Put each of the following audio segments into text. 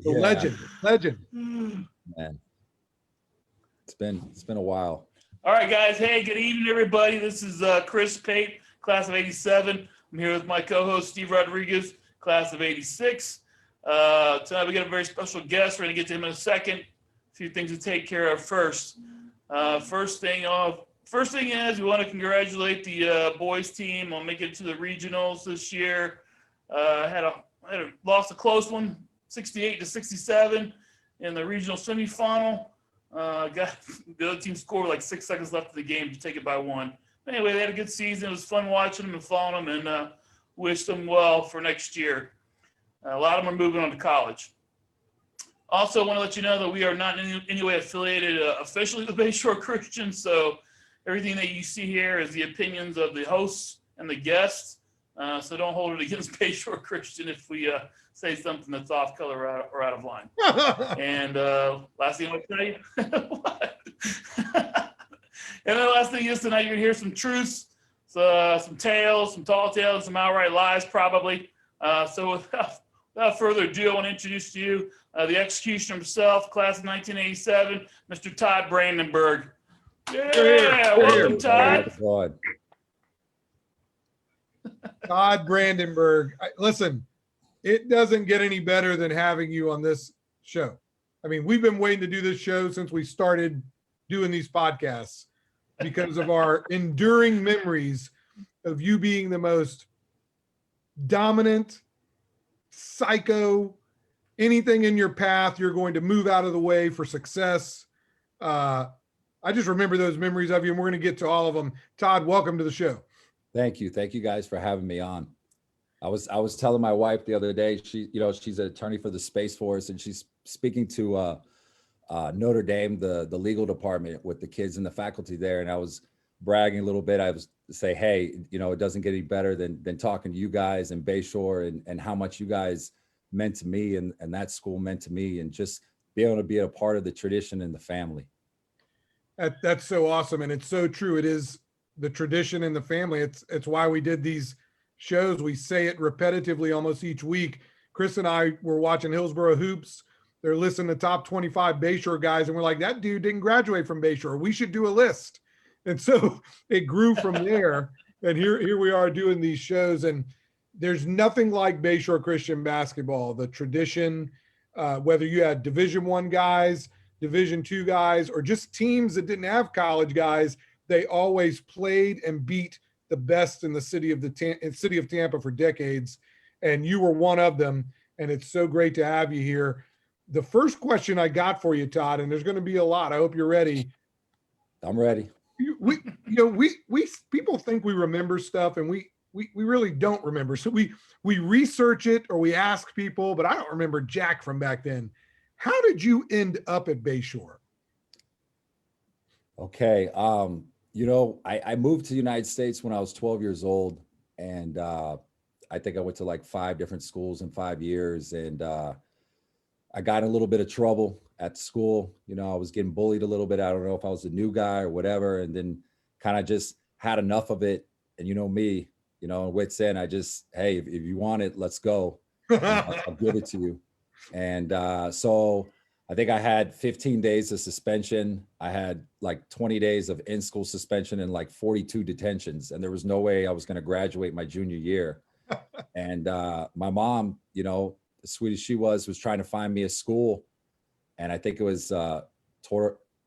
The legend. Man, it's been a while. All right, guys. Hey, good evening, everybody. This is Chris Pate, class of 87. I'm here with my co-host, Steve Rodriguez, class of 86. Tonight we got a very special guest. We're going to get to him in a second. A few things to take care of first. First thing is we want to congratulate the boys team on making it to the regionals this year. Lost a close one, 68-67 in the regional semifinal. The other team scored with like 6 seconds left of the game to take it by 1. Anyway, they had a good season. It was fun watching them and following them, and wish them well for next year. A lot of them are moving on to college. Also, I want to let you know that we are not in any way affiliated officially with Bayshore Christian, so everything that you see here is the opinions of the hosts and the guests. So don't hold it against Bayshore Christian if we say something that's off color or out of line. And last thing I want to tell you, what? And then the last thing is tonight you're gonna hear some truths, some tales, some tall tales, some outright lies probably. So without further ado, I want to introduce to you the executioner himself, class of 1987, Mr. Todd Brandenburg. Yeah, welcome, Todd. Todd Brandenburg. Listen, it doesn't get any better than having you on this show. I mean, we've been waiting to do this show since we started doing these podcasts because of our enduring memories of you being the most dominant, psycho, anything in your path, you're going to move out of the way for success. I just remember those memories of you, and we're going to get to all of them. Todd, welcome to the show. Thank you guys for having me on. I was telling my wife the other day, she's an attorney for the Space Force, and she's speaking to Notre Dame, the legal department with the kids and the faculty there. And I was bragging a little bit. I was say, hey, it doesn't get any better than talking to you guys and Bayshore and how much you guys meant to me and that school meant to me, and just be able to be a part of the tradition and the family. That's so awesome. And it's so true. It is the tradition in the family. It's why we did these shows. We say it repetitively almost each week. Chris and I were watching Hillsborough Hoops. They're listening to top 25 Bayshore guys. And we're like, that dude didn't graduate from Bayshore. We should do a list. And so it grew from there. And here we are doing these shows. And there's nothing like Bayshore Christian basketball, the tradition, whether you had Division I guys, Division II guys, or just teams that didn't have college guys, they always played and beat the best in the city of Tampa for decades. And you were one of them. And it's so great to have you here. The first question I got for you, Todd, and there's going to be a lot. I hope you're ready. I'm ready. We people think we remember stuff, and we really don't remember. So we research it or we ask people, but I don't remember jack from back then. How did you end up at Bayshore? Okay. I moved to the United States when I was 12 years old, and I think I went to like 5 different schools in 5 years, and I got in a little bit of trouble at school. I was getting bullied a little bit. I don't know if I was a new guy or whatever, and then kind of just had enough of it. And me, wits end, I just, hey, if you want it, let's go. I'll give it to you. And so I think I had 15 days of suspension. I had like 20 days of in-school suspension and like 42 detentions. And there was no way I was going to graduate my junior year. And my mom, as sweet as she was trying to find me a school. And I think it was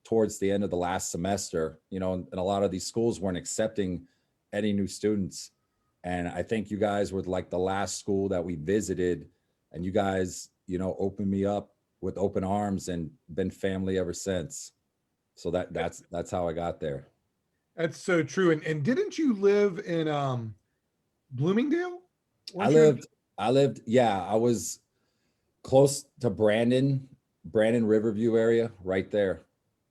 towards the end of the last semester, and a lot of these schools weren't accepting any new students. And I think you guys were like the last school that we visited, and you guys, opened me up with open arms and been family ever since. So that's how I got there. That's so true. And didn't you live in Bloomingdale? I lived, yeah, I was close to Brandon Riverview area right there.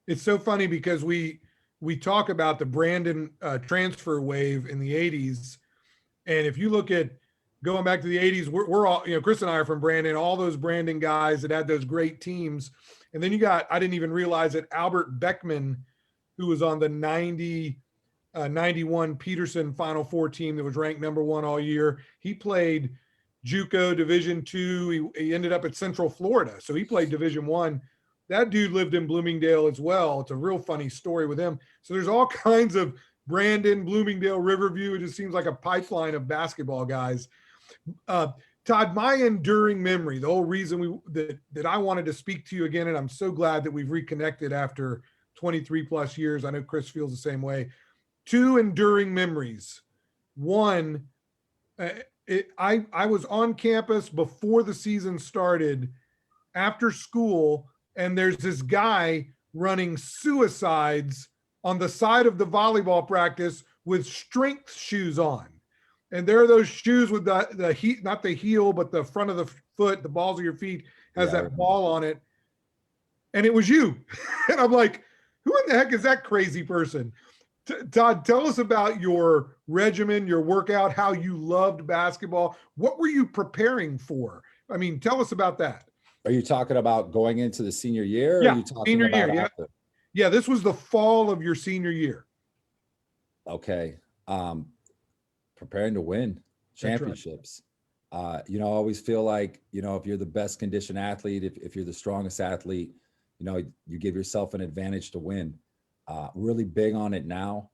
It's so funny because we talk about the Brandon transfer wave in the 80s. And if you look at going back to the 80s, we're all, Chris and I are from Brandon, all those Brandon guys that had those great teams. And then I didn't even realize that Albert Beckman, who was on the 91 Peterson Final Four team that was ranked #1 all year, he played JUCO Division II. He ended up at Central Florida. So he played Division I. That dude lived in Bloomingdale as well. It's a real funny story with him. So there's all kinds of Brandon, Bloomingdale, Riverview. It just seems like a pipeline of basketball guys. Todd, my enduring memory, the whole reason that I wanted to speak to you again, and I'm so glad that we've reconnected after 23 plus years. I know Chris feels the same way. Two enduring memories. One, I was on campus before the season started, after school, and there's this guy running suicides on the side of the volleyball practice with strength shoes on. And there are those shoes with the heat, not the heel, but the front of the foot, the balls of your feet has that ball on it. And it was you. And I'm like, who in the heck is that crazy person? Todd, tell us about your regimen, your workout, how you loved basketball. What were you preparing for? I mean, tell us about that. Are you talking about going into the senior year? Yeah, or are you talking senior about year. after? Yeah, this was the fall of your senior year. Okay. Preparing to win championships. Right. I always feel like, if you're the best conditioned athlete, if you're the strongest athlete, you give yourself an advantage to win. Really big on it now.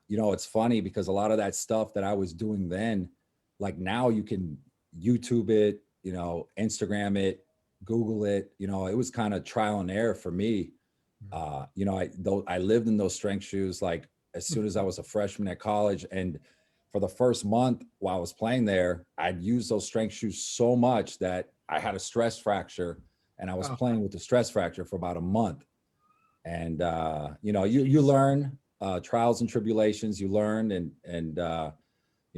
It's funny because a lot of that stuff that I was doing then, like now you can YouTube it, Instagram it, Google it, it was kind of trial and error for me. I lived in those strength shoes, like as soon as I was a freshman at college. And for the first month while I was playing there, I'd use those strength shoes so much that I had a stress fracture, and I was playing with the stress fracture for about a month. And, you learn trials and tribulations, you learn, and I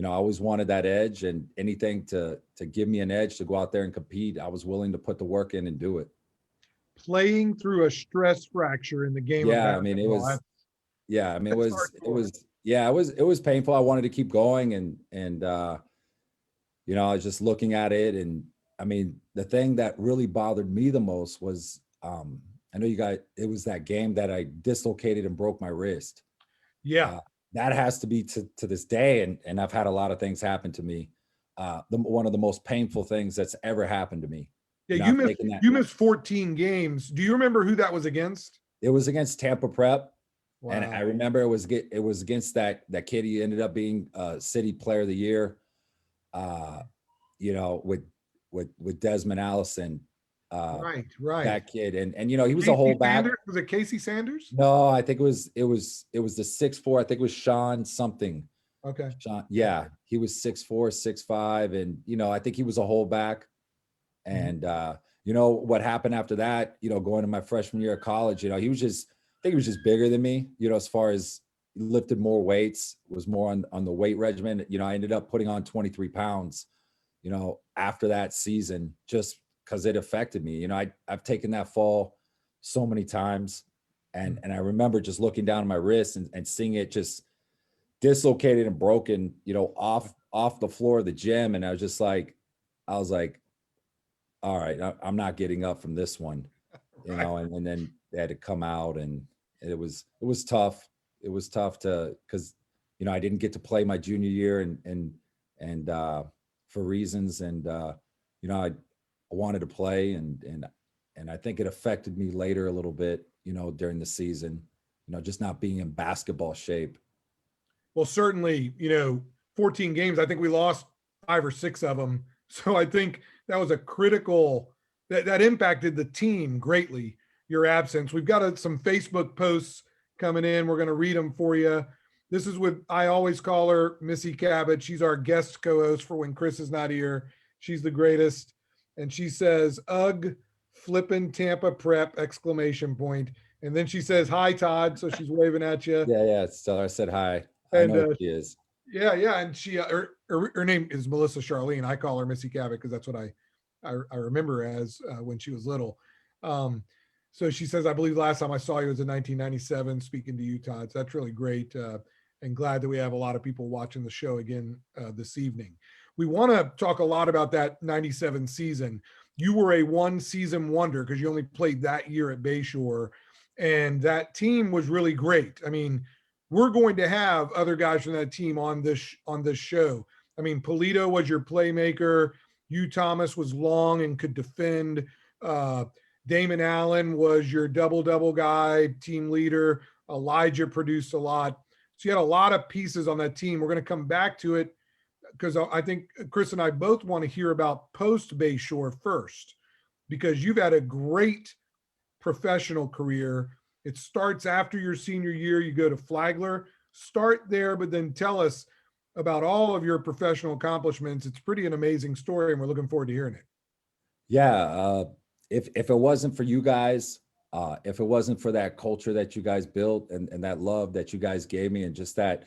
always wanted that edge, and anything to give me an edge to go out there and compete, I was willing to put the work in and do it. Playing through a stress fracture in the game. Yeah. Of basketball. It was painful. I wanted to keep going, and I was just looking at it. And I mean, the thing that really bothered me the most was, I know it was that game that I dislocated and broke my wrist. Yeah. That has to be to this day. And I've had a lot of things happen to me. One of the most painful things that's ever happened to me. Yeah. You missed 14 games. Do you remember who that was against? It was against Tampa Prep. Wow. And I remember it was against that kid. He ended up being City Player of the Year, with Desmond Allison. Right. That kid. And he was a whole back. Was it Casey Sanders? No, I think it was the 6'4". I think it was Sean something. Okay. Sean, yeah. He was 6'4", 6'5", and I think he was a whole back. And what happened after that, going to my freshman year of college, I think he was just bigger than me, as far as lifted more weights, was more on the weight regimen. I ended up putting on 23 pounds, after that season, just because it affected me. I've taken that fall so many times. And I remember just looking down at my wrist and seeing it just dislocated and broken, off the floor of the gym. And I was like, all right, I'm not getting up from this one, and then they had to come out, and it was tough. It was tough because I didn't get to play my junior year and for reasons, and I wanted to play, and I think it affected me later a little bit, during the season, just not being in basketball shape. Well, certainly, 14 games, I think we lost 5 or 6 of them. So I think that was a critical, that impacted the team greatly, your absence. We've got some Facebook posts coming in. We're going to read them for you. This is I always call her Missy Cabot. She's our guest co-host for when Chris is not here. She's the greatest. And she says, ugh, flippin' Tampa Prep, ! And then she says, hi, Todd. So she's waving at you. Yeah. So I said hi. I know who she is. Yeah. And she, her name is Melissa Charlene. I call her Missy Cabot because that's what I remember as when she was little. So she says, I believe last time I saw you was in 1997, speaking to you, Todd. So that's really great. And glad that we have a lot of people watching the show again this evening. We want to talk a lot about that 97 season. You were a one-season wonder because you only played that year at Bayshore, and that team was really great. I mean, we're going to have other guys from that team on this show. I mean, Polito was your playmaker. Hugh Thomas was long and could defend. Damon Allen was your double guy, team leader. Elijah produced a lot. So you had a lot of pieces on that team. We're going to come back to it because I think Chris and I both want to hear about post Bayshore first, because you've had a great professional career. It starts after your senior year. You go to Flagler. Start there, but then tell us about all of your professional accomplishments. It's pretty an amazing story, and we're looking forward to hearing it. Yeah. If it wasn't for you guys, if it wasn't for that culture that you guys built and that love that you guys gave me, and just that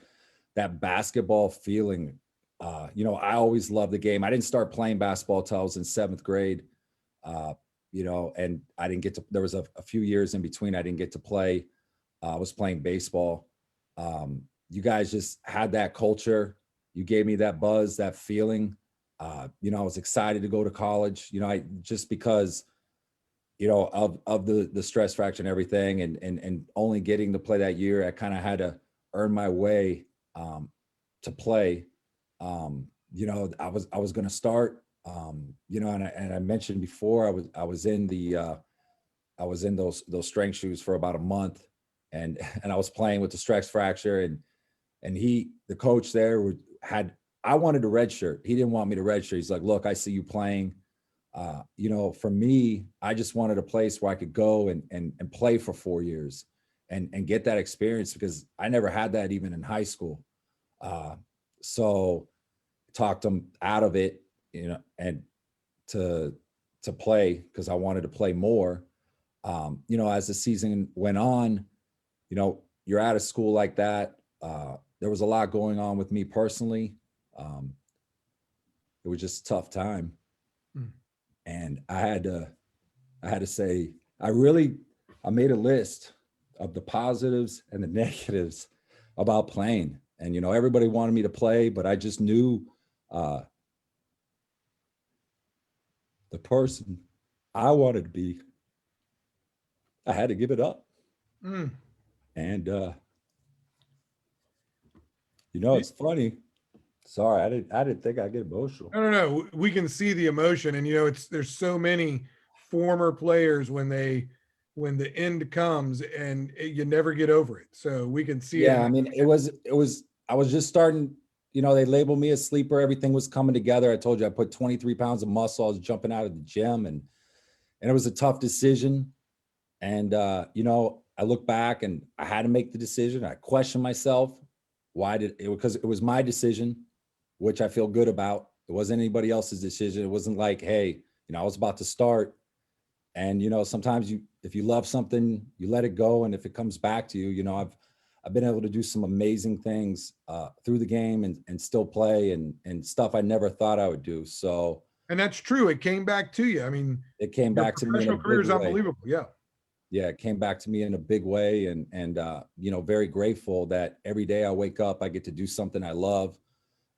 basketball feeling, I always loved the game. I didn't start playing basketball till I was in 7th grade, and I didn't get to, there was a few years in between I didn't get to play. I was playing baseball. You guys just had that culture. You gave me that buzz, that feeling. I was excited to go to college, just because, of the stress fracture and everything, and only getting to play that year, I kind of had to earn my way to play. I was going to start, and I mentioned before, I was in those strength shoes for about a month, and I was playing with the stress fracture, and the coach there I wanted a red shirt. He didn't want me to red shirt. He's like, look, I see you playing. For me, I just wanted a place where I could go and play for 4 years and get that experience, because I never had that even in high school. So talked him out of it, and to play, because I wanted to play more. As the season went on, you're out of school like that. There was a lot going on with me personally. It was just a tough time. And I had to say, I made a list of the positives and the negatives about playing. And, everybody wanted me to play, but I just knew the person I wanted to be, I had to give it up. And, it's funny. Sorry, I didn't think I'd get emotional. No. We can see the emotion, and there's so many former players when the end comes, and you never get over it. So we can see. Yeah, I mean, it was. I was just starting. They labeled me a sleeper. Everything was coming together. I told you I put 23 pounds of muscle. I was jumping out of the gym, and it was a tough decision. And I look back, and I had to make the decision. I questioned myself. Because it was my decision, which I feel good about. It wasn't anybody else's decision. It wasn't like, hey, I was about to start. And, sometimes if you love something, you let it go. And if it comes back to you, I've been able to do some amazing things through the game and still play and stuff I never thought I would do. So. And that's true. It came back to you. I mean, it came back to me in a big way. Career is unbelievable. Yeah. Yeah, it came back to me in a big way, and very grateful that every day I wake up, I get to do something I love.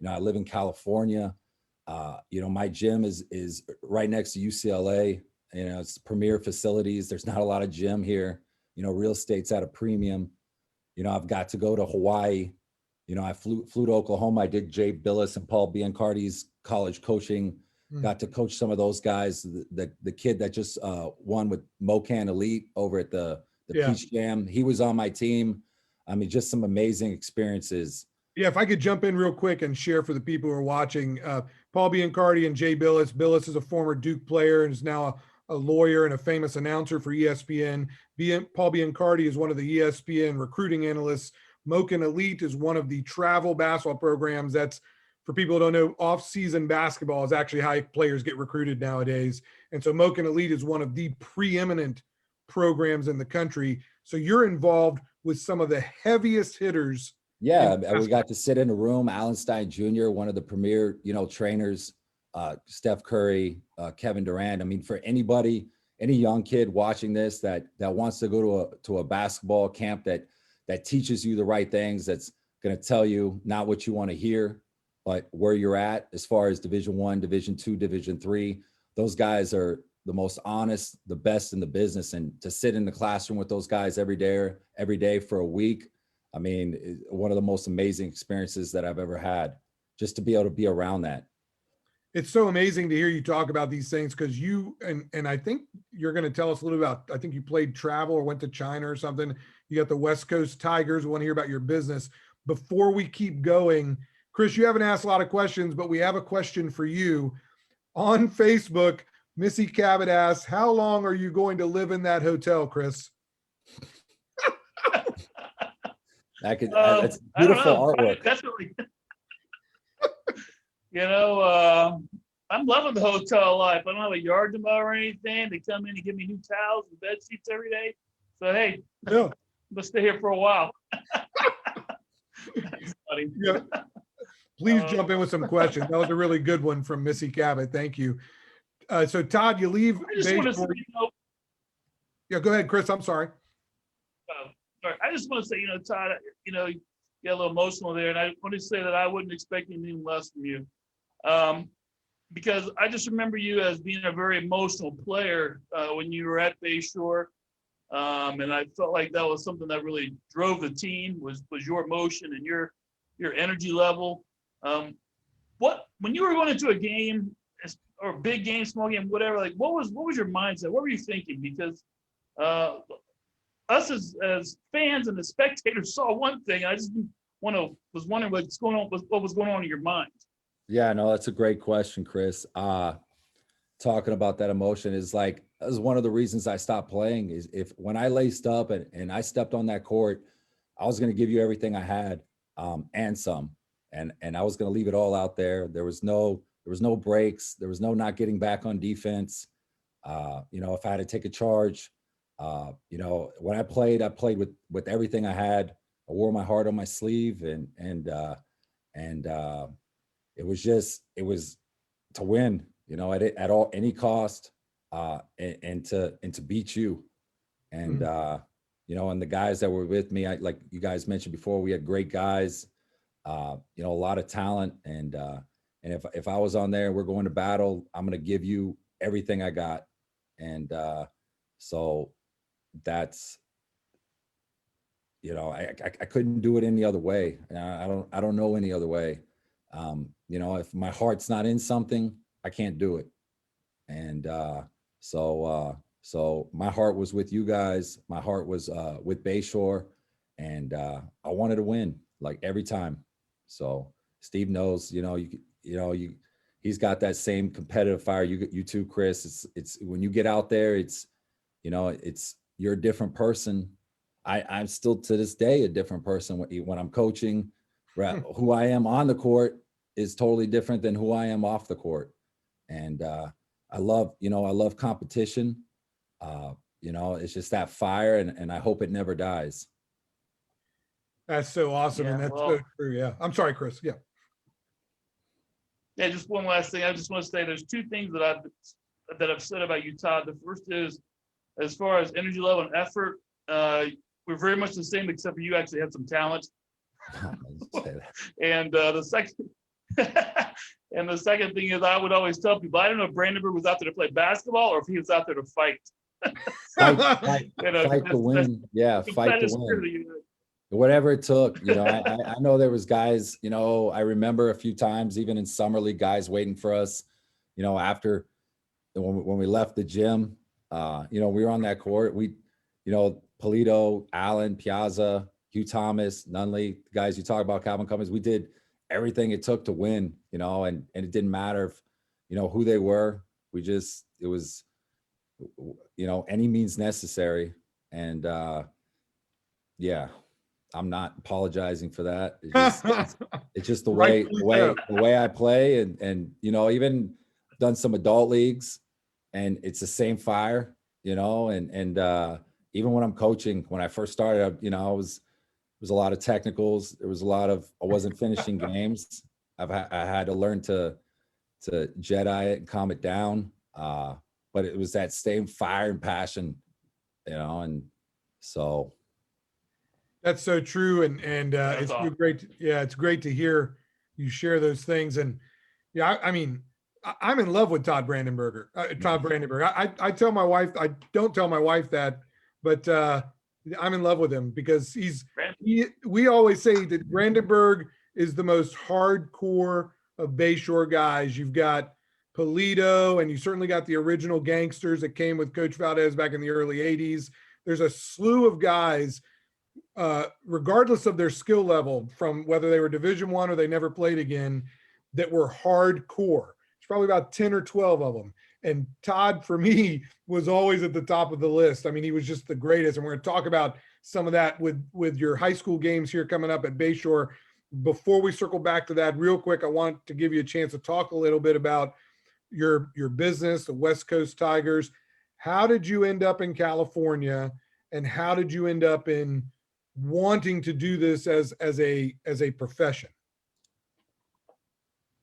I live in California. My gym is right next to UCLA. It's premier facilities. There's not a lot of gym here. Real estate's at a premium. I've got to go to Hawaii. I flew to Oklahoma. I did Jay Billis and Paul Biancardi's college coaching. Got to coach some of those guys. The kid that just won with Mocan Elite over at the Peach Jam, he was on my team. I mean, just some amazing experiences. Yeah, if I could jump in real quick and share for the people who are watching, Paul Biancardi and Jay Billis. Billis is a former Duke player and is now a lawyer and a famous announcer for ESPN. Paul Biancardi is one of the ESPN recruiting analysts. Mocan Elite is one of the travel basketball programs that's, for people who don't know, off-season basketball is actually how players get recruited nowadays. And so Mocan Elite is one of the preeminent programs in the country. So you're involved with some of the heaviest hitters. Yeah, we got to sit in a room. Alan Stein Jr., one of the premier, trainers, Steph Curry, Kevin Durant. I mean, for anybody, any young kid watching this that wants to go to a basketball camp that teaches you the right things, that's going to tell you not what you want to hear, but where you're at as far as Division I, Division II, Division III. Those guys are the most honest, the best in the business. And to sit in the classroom with those guys every day for a week, I mean, one of the most amazing experiences that I've ever had. just to be able to be around that. It's so amazing to hear you talk about these things, because you and I think you're going to tell us a little about, I think you played travel or went to China or something. You got the West Coast Tigers. We want to hear about your business. Before we keep going, Chris, you haven't asked a lot of questions, but we have a question for you. On Facebook, Missy Cabot asks, how long are you going to live in that hotel, Chris? That's beautiful artwork. Definitely. I'm loving the hotel life. I don't have a yard to mow or anything. They come in and give me new towels and bed sheets every day. So hey, Yeah. let's stay here for a while. That's funny. Yeah. Please jump in with some questions. That was a really good one from Missy Cabot. Thank you. So Todd, you leave. I just want to say, Yeah, go ahead, Chris. I'm sorry. Sorry. I just want to say, Todd, you get a little emotional there, and I want to say that I wouldn't expect anything less from you, because I just remember you as being a very emotional player when you were at Bayshore, and I felt like that was something that really drove the team was your emotion and your energy level. When you were going into a game or big game, small game, whatever, like what was your mindset? What were you thinking? Because us as fans and the spectators saw one thing. I just was wondering what was going on in your mind. Yeah, no, that's a great question, Chris. Talking about that emotion is like, that was one of the reasons I stopped playing. Is if when I laced up and I stepped on that court, I was going to give you everything I had, and some, and I was going to leave it all out there. There was no breaks. There was no not getting back on defense. If I had to take a charge, when I played with everything I had. I wore my heart on my sleeve, and it was to win, at any cost, and to beat you. And, and the guys that were with me, like you guys mentioned before, we had great guys, a lot of talent. And if I was on there and we're going to battle, I'm going to give you everything I got. And so that's, I couldn't do it any other way. I don't know any other way. If my heart's not in something, I can't do it. And so my heart was with you guys. My heart was with Bayshore, and I wanted to win like every time. So Steve knows, he's got that same competitive fire. You too, Chris. It's when you get out there, you're a different person. I'm still to this day a different person when I'm coaching. Who I am on the court is totally different than who I am off the court. And I love competition. It's just that fire, and I hope it never dies. That's so awesome. Yeah, and that's so true. Yeah. I'm sorry, Chris. Yeah. Yeah, just one last thing. I just want to say there's two things that I've said about you, Todd. The first is, as far as energy level and effort, we're very much the same, except for you actually have some talent. And the second thing is, I would always tell people, I don't know if Brandenburg was out there to play basketball or if he was out there to fight. Fight to win. Yeah, fight to win. Whatever it took. I know there was guys, I remember a few times, even in summer league, guys waiting for us, after when we left the gym, we were on that court. Polito, Allen, Piazza, Hugh Thomas, Nunley, the guys you talk about, Calvin Cummings, we did everything it took to win, and it didn't matter if, who they were. It was, any means necessary. And yeah, I'm not apologizing for that. It's just the way I play, and even done some adult leagues, and it's the same fire, and even when I'm coaching, when I first started, there was a lot of technicals. There was I wasn't finishing games. I had to learn to Jedi it and calm it down. But it was that same fire and passion, and so. That's so true. And it's awesome. Great. It's great to hear you share those things. And I'm in love with Todd Brandenburg. I tell my wife, I don't tell my wife that, but I'm in love with him because we always say that Brandenburg is the most hardcore of Bayshore guys. You've got Polito, and you certainly got the original gangsters that came with Coach Valdez back in the early 80s. There's a slew of guys, regardless of their skill level, from whether they were Division I or they never played again, that were hardcore. It's probably about 10 or 12 of them. And Todd, for me, was always at the top of the list. I mean, he was just the greatest. And we're going to talk about some of that with your high school games here coming up at Bayshore. Before we circle back to that real quick, I want to give you a chance to talk a little bit about your business, the West Coast Tigers. How did you end up in California, and how did you end up in wanting to do this as a profession?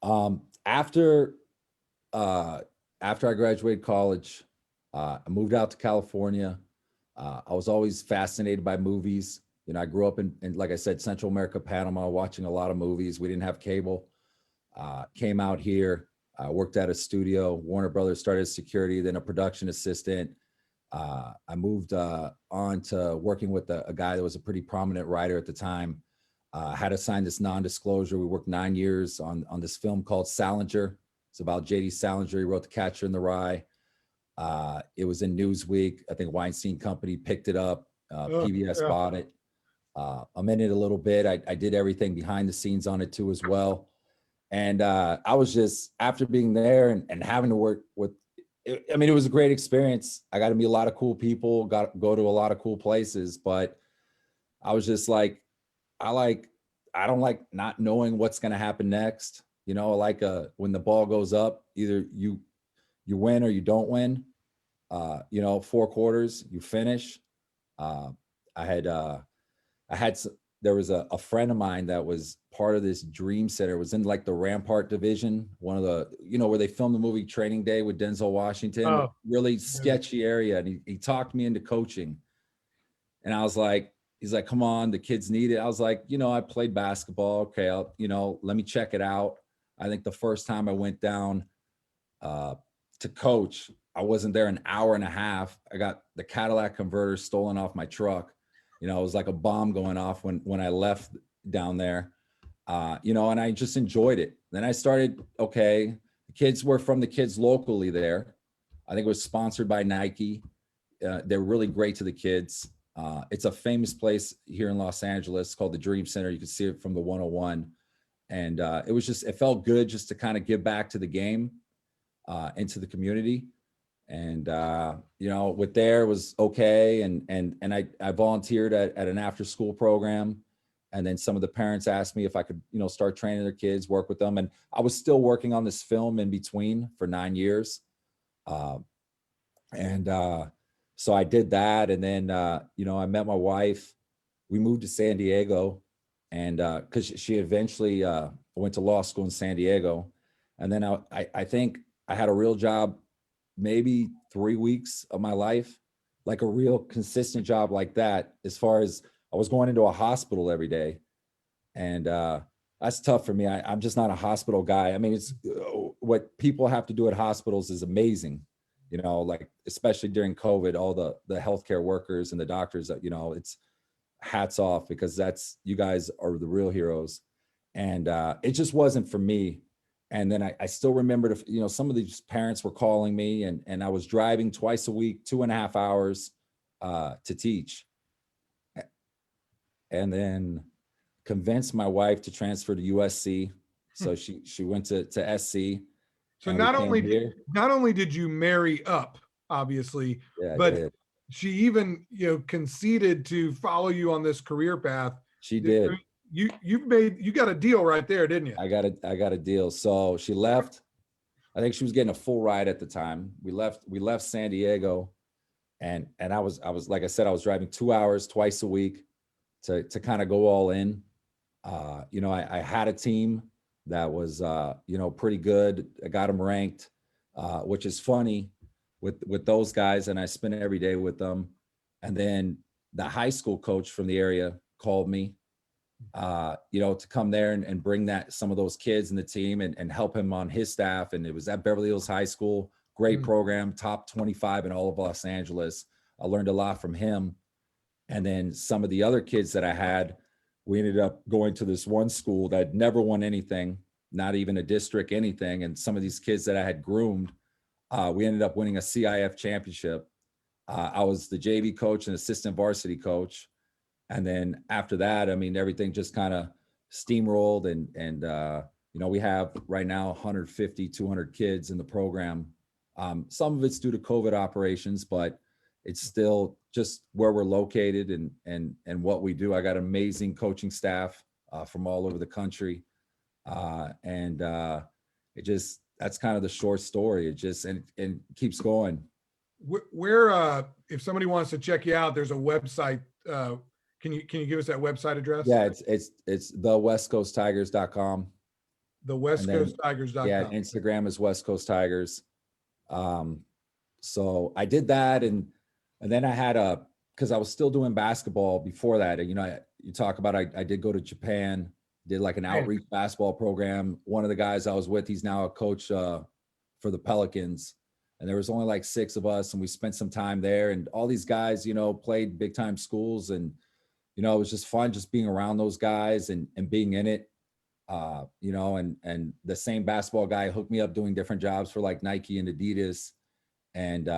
After I graduated college, I moved out to California. I was always fascinated by movies. You know, I grew up in, like I said, Central America, Panama, watching a lot of movies. We didn't have cable. Came out here, worked at a studio. Warner Brothers, started as security, then a production assistant. I moved on to working with a guy that was a pretty prominent writer at the time. Had to sign this non-disclosure. We worked 9 years on this film called Salinger. It's about J.D. Salinger. He wrote The Catcher in the Rye. It was in Newsweek. I think Weinstein Company picked it up. PBS bought it. I'm in it a little bit. I did everything behind the scenes on it too as well. And I was just, after being there and having to work with, I mean, it was a great experience. I got to meet a lot of cool people, got to go to a lot of cool places, but I was just like, I don't like not knowing what's going to happen next. You know, like when the ball goes up, either you win or you don't win. You know, 4 quarters, you finish. There was a friend of mine that was part of this dream center. It was in like the Rampart division, one of the, you know, where they filmed the movie Training Day with Denzel Washington, really sketchy area. And he talked me into coaching. And I was like, he's like, come on, the kids need it. I was like, you know, I played basketball. Okay, let me check it out. I think the first time I went down to coach, I wasn't there an hour and a half. I got the Cadillac converter stolen off my truck. You know, it was like a bomb going off when I left down there, you know, and I just enjoyed it. Then I started, okay, the kids were from the kids locally there. I think it was sponsored by Nike. They're really great to the kids. It's a famous place here in Los Angeles called the Dream Center. You can see it from the 101. And it felt good just to kind of give back to the game, into the community. And, you know, with there was okay. And I volunteered at an after school program. And then some of the parents asked me if I could, you know, start training their kids, work with them. And I was still working on this film in between for 9 years. So I did that. And then, you know, I met my wife. We moved to San Diego, and because she eventually went to law school in San Diego. And then I think I had a real job maybe 3 weeks of my life, like a real consistent job like that, as far as I was going into a hospital every day. And that's tough for me. I'm just not a hospital guy. I mean, it's what people have to do at hospitals is amazing, you know, like, especially during COVID, all the healthcare workers and the doctors that, you know, it's hats off, because you guys are the real heroes. And it just wasn't for me. And then I still remember, you know, some of these parents were calling me, and I was driving twice a week, 2.5 hours to teach. And then convinced my wife to transfer to USC. So she went to SC. So not only did you marry up, obviously, but she even, you know, conceded to follow you on this career path. She did. You got a deal right there, didn't you? I got a deal. So she left. I think she was getting a full ride at the time. We left San Diego, and I was like I said, I was driving 2 hours twice a week to kind of go all in. You know, I had a team that was you know, pretty good. I got them ranked, which is funny with those guys, and I spent every day with them. And then the high school coach from the area called me, you know, to come there and bring some of those kids in the team and help him on his staff. And it was at Beverly Hills High School, great program, top 25 in all of Los Angeles. I learned a lot from him. And then some of the other kids that I had, we ended up going to this one school that never won anything, not even a district anything. And some of these kids that I had groomed, we ended up winning a CIF championship. I was the JV coach and assistant varsity coach. And then after that, I mean, everything just kind of steamrolled and you know, we have right now 150, 200 kids in the program. Some of it's due to COVID operations, but it's still just where we're located and what we do. I got amazing coaching staff from all over the country. It just, that's kind of the short story. It just, and keeps going. Where, if somebody wants to check you out, there's a website. Can you give us that website address? Yeah, it's thewestcoasttigers.com. Thewestcoasttigers.com. Yeah, Instagram is West Coast Tigers. So I did that, and then I had because I was still doing basketball before that. And, you know, you talk about I did go to Japan, did like an outreach basketball program. One of the guys I was with, he's now a coach for the Pelicans. And there was only like 6 of us, and we spent some time there. And all these guys, you know, played big time schools, and you know, it was just fun just being around those guys and being in it. You know, and the same basketball guy hooked me up doing different jobs for like Nike and Adidas. And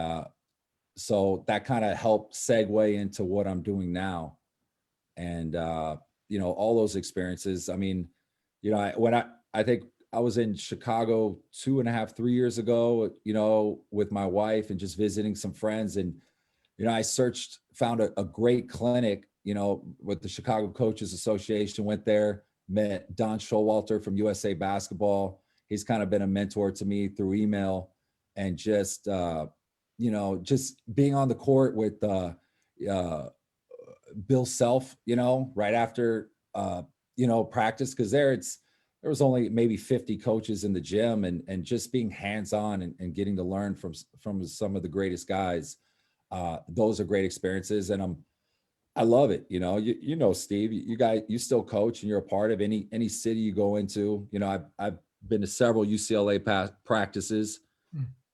so that kind of helped segue into what I'm doing now. And, you know, all those experiences, I mean, you know, I think I was in Chicago 2.5, 3 years ago, you know, with my wife and just visiting some friends. And, you know, I found a great clinic, you know, with the Chicago Coaches Association, went there, met Don Showalter from USA Basketball. He's kind of been a mentor to me through email, and just, you know, just being on the court with Bill Self, you know, right after, you know, practice, because there was only maybe 50 coaches in the gym, and just being hands-on and getting to learn from some of the greatest guys. Those are great experiences, and I love it. You know, you know, Steve, you still coach, and you're a part of any city you go into. You know, I've been to several UCLA practices,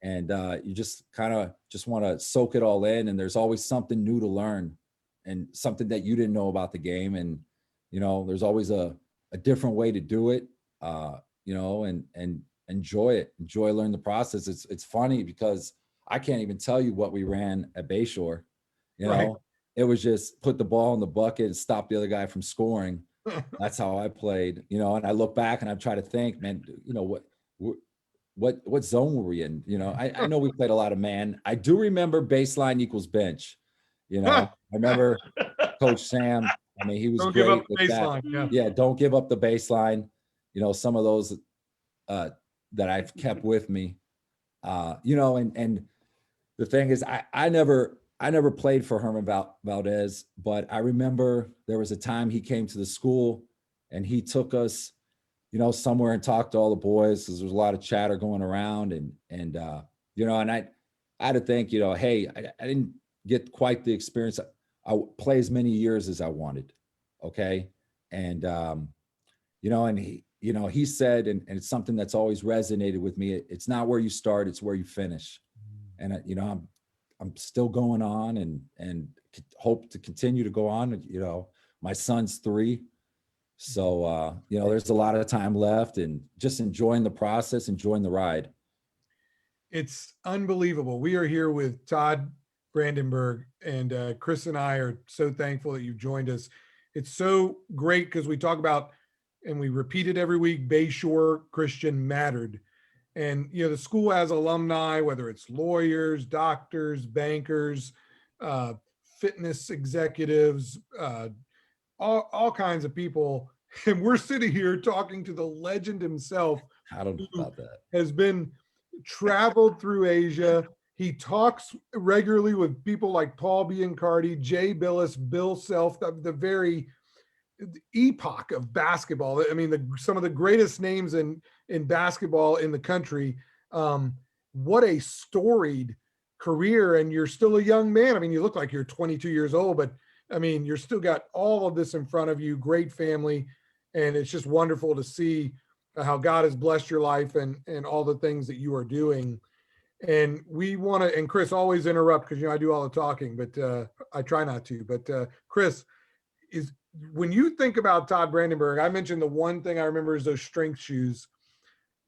and you just kind of just want to soak it all in. And there's always something new to learn, and something that you didn't know about the game. And, you know, there's always a different way to do it, you know, and enjoy learn the process. It's funny because I can't even tell you what we ran at Bayshore, you know. Right. It was just put the ball in the bucket and stop the other guy from scoring. That's how I played, you know. And I look back and I try to think, man, you know, what zone were we in? You know, I know we played a lot of man. I do remember baseline equals bench. You know, I remember Coach Sam. I mean, he was Don't great give up with the that. baseline. Yeah, don't give up the baseline. You know, some of those that I've kept with me. You know, and the thing is, I never played for Herman Valdez, but I remember there was a time he came to the school and he took us, you know, somewhere and talked to all the boys, because there was a lot of chatter going around, and you know, and I had to think, you know, hey, I didn't get quite the experience. I play as many years as I wanted. Okay. And, you know, and he said, and it's something that's always resonated with me. It's not where you start, it's where you finish. And, you know, I'm still going on and hope to continue to go on. You know, my son's 3. So, you know, there's a lot of time left, and just enjoying the process, enjoying the ride. It's unbelievable. We are here with Todd Brandenburg, and Chris and I are so thankful that you joined us. It's so great because we talk about, and we repeat it every week, Bayshore Christian mattered. And, you know, the school has alumni, whether it's lawyers, doctors, bankers, fitness executives, all kinds of people. And we're sitting here talking to the legend himself. I don't know about that. Has been traveled through Asia. He talks regularly with people like Paul Biancardi, Jay Billis, Bill Self, the very epoch of basketball. I mean, some of the greatest names in basketball in the country. What a storied career, and you're still a young man. I mean, you look like you're 22 years old, but I mean, you're still got all of this in front of you, great family. And it's just wonderful to see how God has blessed your life and all the things that you are doing. And we want to, and Chris, always interrupt because, you know, I do all the talking, but I try not to. But Chris, when you think about Todd Brandenburg, I mentioned the one thing I remember is those strength shoes.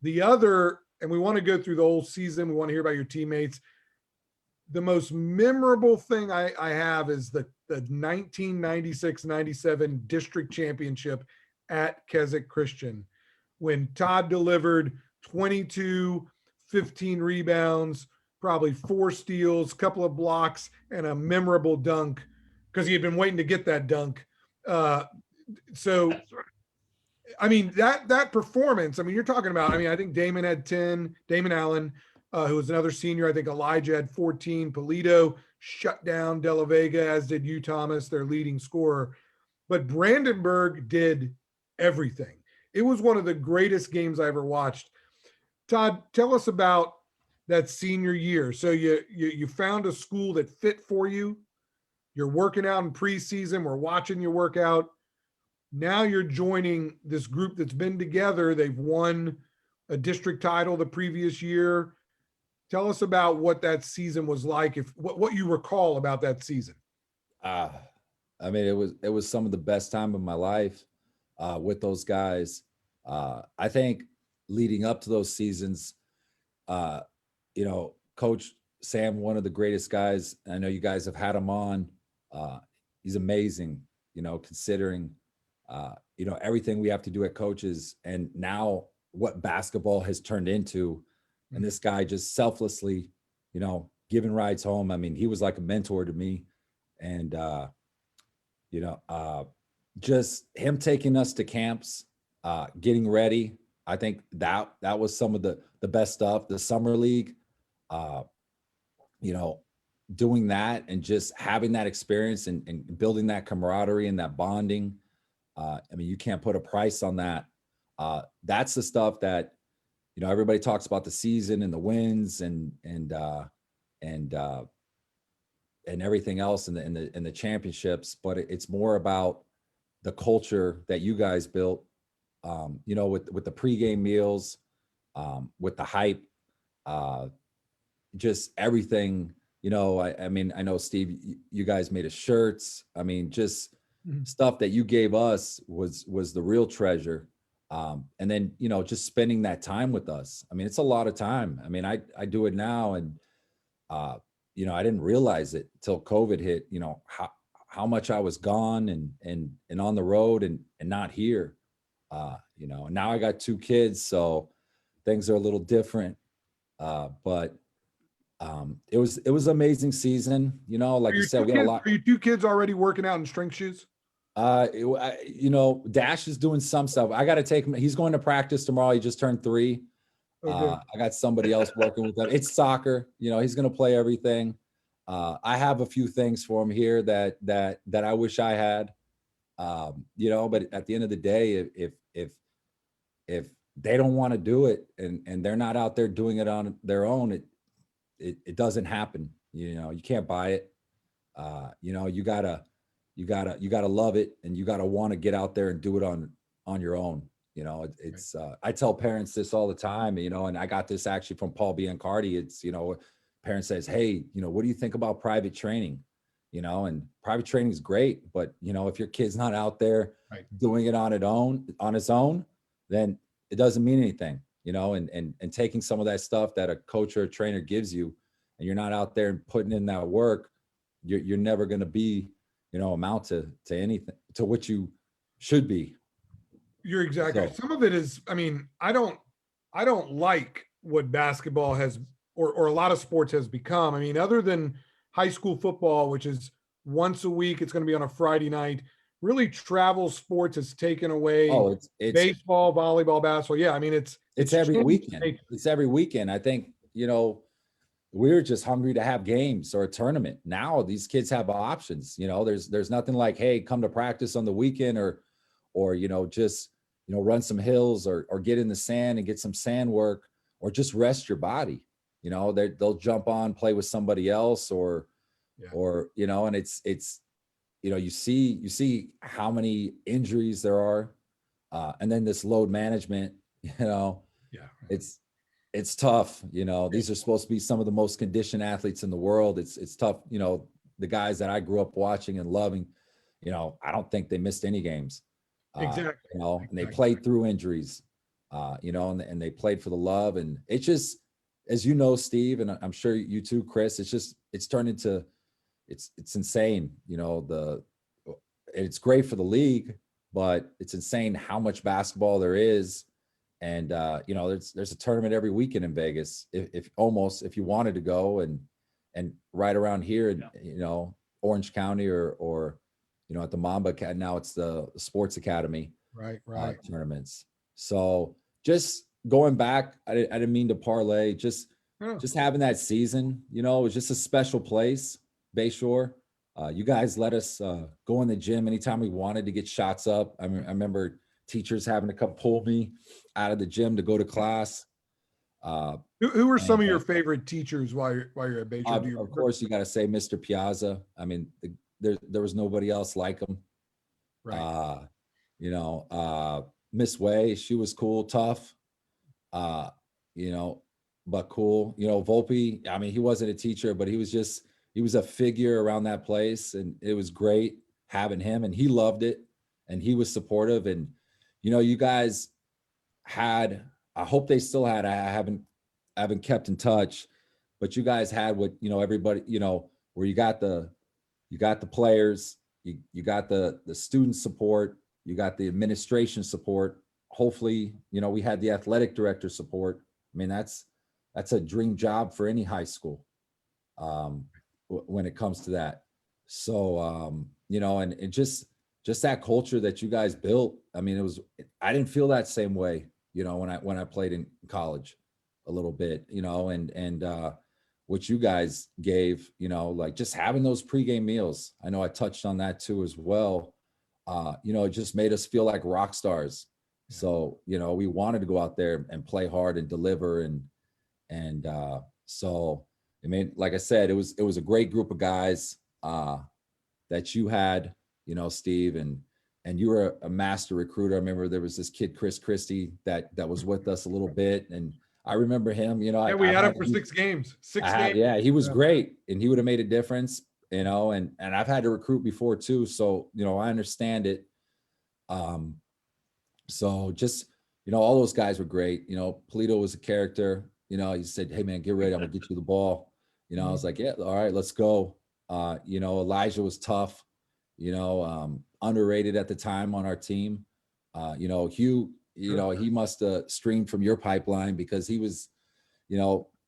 The other, and we want to go through the whole season. We want to hear about your teammates. The most memorable thing I have is the 1996-97 district championship at Keswick Christian, when Todd delivered 22, 15 rebounds, probably 4 steals, couple of blocks, and a memorable dunk because he had been waiting to get that dunk. So, That's right. I mean, that performance, I mean, you're talking about, I mean, I think Damon had 10, Damon Allen, who was another senior. I think Elijah had 14. Polito shut down De La Vega, as did Hugh Thomas, their leading scorer. But Brandenburg did everything. It was one of the greatest games I ever watched. Todd, tell us about that senior year. So you found a school that fit for you. You're working out in preseason. We're watching you work out. Now you're joining this group that's been together. They've won a district title the previous year. Tell us about what that season was like, if what you recall about that season. I mean, it was some of the best time of my life with those guys. I think leading up to those seasons, you know, Coach Sam, one of the greatest guys. I know you guys have had him on. He's amazing, you know, considering, you know, everything we have to do at coaches and now what basketball has turned into. And this guy just selflessly, you know, giving rides home. I mean, he was like a mentor to me. And, you know, just him taking us to camps, getting ready. I think that was some of the best stuff. The summer league, you know, doing that and just having that experience and building that camaraderie and that bonding. I mean, you can't put a price on that. That's the stuff that, you know, everybody talks about the season and the wins and everything else and the championships, but it's more about the culture that you guys built. You know, with the pregame meals, with the hype, just everything. You know, I mean, I know Steve, you guys made us shirts. I mean, just stuff that you gave us was the real treasure. And then, you know, just spending that time with us. I mean, it's a lot of time. I mean, I do it now and, you know, I didn't realize it till COVID hit, you know, how much I was gone and on the road and not here. You know, now I got 2 kids, so things are a little different. But it was an amazing season. You know, like you said, we had a lot. Are your 2 kids already working out in strength shoes? You know, Dash is doing some stuff. I got to take him. He's going to practice tomorrow. He just turned 3. Okay. I got somebody else working with him. It's soccer. You know, he's going to play everything. I have a few things for him here that I wish I had. You know, but at the end of the day, if they don't want to do it and they're not out there doing it on their own, it doesn't happen. You know, you can't buy it. You know, you gotta love it and you gotta want to get out there and do it on your own. You know, it's I tell parents this all the time, you know, and I got this actually from Paul Biancardi. It's, you know, parent says, hey, you know, what do you think about private training? You know, and private training is great, but you know, if your kid's not out there doing it on its own, then it doesn't mean anything, you know, and taking some of that stuff that a coach or a trainer gives you and you're not out there and putting in that work, you're never going to be, you know, amount to anything, to what you should be. You're exactly right. Some of it is, I mean, I don't like what basketball has, or a lot of sports has become. I mean, other than high school football, which is once a week, it's going to be on a Friday night. Really, travel sports has taken away. Oh, it's baseball, volleyball, basketball. Yeah, I mean, it's every weekend. It's every weekend. I think, you know, we're just hungry to have games or a tournament. Now these kids have options. You know, there's nothing like, hey, come to practice on the weekend or you know, just, you know, run some hills or get in the sand and get some sand work or just rest your body. You know, they'll jump on, play with somebody else or you know, and it's you know, you see how many injuries there are, and then this load management. You know, it's tough. You know, these are supposed to be some of the most conditioned athletes in the world. It's tough. You know, the guys that I grew up watching and loving, I don't think they missed any games. Exactly. And they Exactly. played through injuries, and they played for the love. And it's just, as you know, Steve, and I'm sure you too, Chris, it's turned into, it's insane. It's great for the league, but it's insane how much basketball there is. And, there's a tournament every weekend in Vegas. If you wanted to go and right around here in, Orange County or at the Mamba, now it's the Sports Academy. Right. Tournaments. So just going back, I didn't mean to parlay, just having that season, it was just a special place, Bayshore. You guys let us go in the gym anytime we wanted to get shots up. I remember teachers having to come pull me out of the gym to go to class. Who were some of your favorite teachers while you're at Bayshore? Of course, you got to say Mr. Piazza. I mean, there was nobody else like him. Right. Miss Way, she was cool, tough, but cool. Volpe, I mean, he wasn't a teacher, but he was a figure around that place, and it was great having him, and he loved it, and he was supportive. And you guys had, I hope they still had, I haven't kept in touch, but you guys had what everybody, where you got the players, you got the student support, you got the administration support. Hopefully, we had the athletic director support. I mean, that's a dream job for any high school when it comes to that. So, and it just that culture that you guys built. I mean, I didn't feel that same way, when I played in college a little bit, and what you guys gave, like just having those pregame meals. I know I touched on that too as well. It just made us feel like rock stars. So, we wanted to go out there and play hard and deliver. And so, I mean, like I said, it was a great group of guys that you had, Steve, and you were a master recruiter. I remember there was this kid, Chris Christie, that was with us a little bit. And I remember him, we had him for 6 games. Games. Yeah, he was great, and he would have made a difference, and I've had to recruit before too. So, I understand it. So just, all those guys were great. Polito was a character. He said, "Hey man, get ready. I'm gonna get you the ball." I was like, "Yeah, all right, let's go." Elijah was tough, underrated at the time on our team. Hugh, he must have streamed from your pipeline because he was,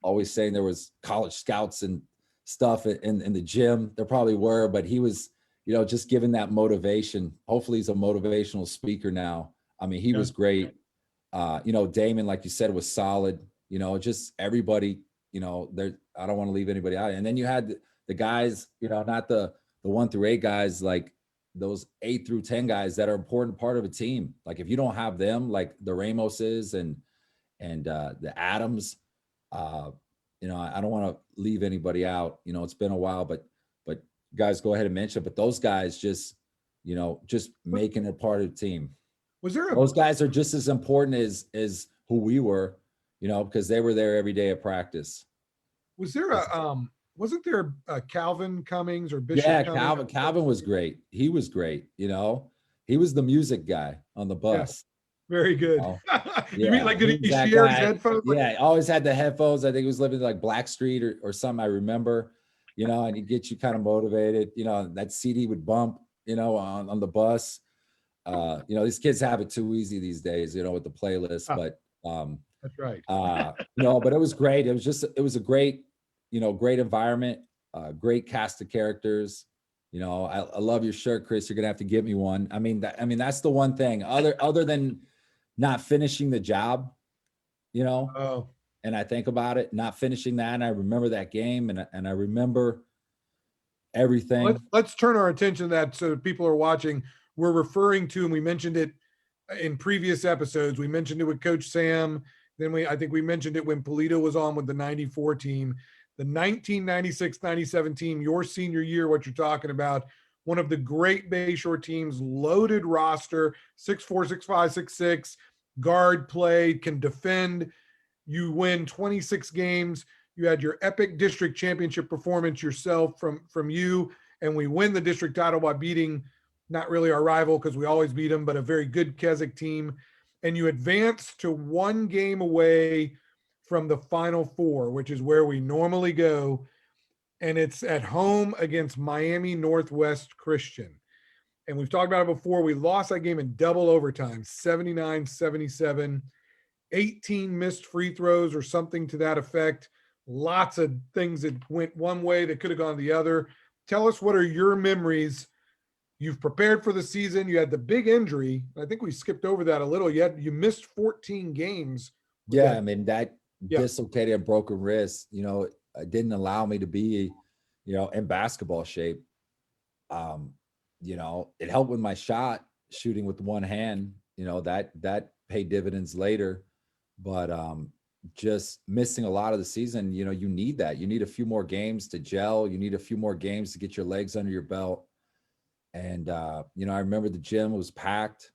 always saying there was college scouts and stuff in the gym. There probably were, but he was, just giving that motivation. Hopefully he's a motivational speaker now. I mean, he was great. Damon, like you said, was solid. Just everybody, there. I don't want to leave anybody out. And then you had the guys, not the 1 through 8 guys, like those 8 through 10 guys that are important part of a team. Like if you don't have them, like the Ramoses and the Adams, I don't want to leave anybody out. It's been a while, but guys, go ahead and mention. But those guys just making it part of the team. Those guys are just as important as who we were, because they were there every day at practice. Was there wasn't there a Calvin Cummings or Bishop? Yeah, Cummings? Calvin was great. He was great. He was the music guy on the bus. Yeah. Very good. You mean like did he that share guy. his headphones? Yeah, always had the headphones. I think he was living like Black Street or something. I remember, and he'd get you kind of motivated. That CD would bump, on the bus. These kids have it too easy these days, with the playlist. But that's right. But it was great. It was a great, great environment, great cast of characters. I love your shirt, Chris. You're gonna have to get me one. I mean, that's the one thing other than not finishing the job, Oh. And I think about it, not finishing that, and I remember that game, and I remember everything. Let's turn our attention to that so people are watching. We're referring to, and we mentioned it in previous episodes. We mentioned it with Coach Sam. Then I think we mentioned it when Polito was on with the 94 team. The 1996-97 team, your senior year, what you're talking about, one of the great Bayshore teams, loaded roster, 6'4", 6'5", 6'6", guard play, can defend. You win 26 games. You had your epic district championship performance yourself from you, and we win the district title by beating not really our rival because we always beat them, but a very good Keswick team. And you advance to one game away from the Final Four, which is where we normally go. And it's at home against Miami Northwest Christian. And we've talked about it before. We lost that game in double overtime, 79-77, 18 missed free throws or something to that effect. Lots of things that went one way that could have gone the other. Tell us, what are your memories? You've prepared for the season. You had the big injury. I think we skipped over that a little. You missed 14 games. Yeah, I mean, that Yeah. dislocated and broken wrist, didn't allow me to be, in basketball shape. It helped with my shot, shooting with one hand, that paid dividends later. But just missing a lot of the season, you need that. You need a few more games to gel. You need a few more games to get your legs under your belt. And, I remember the gym was packed.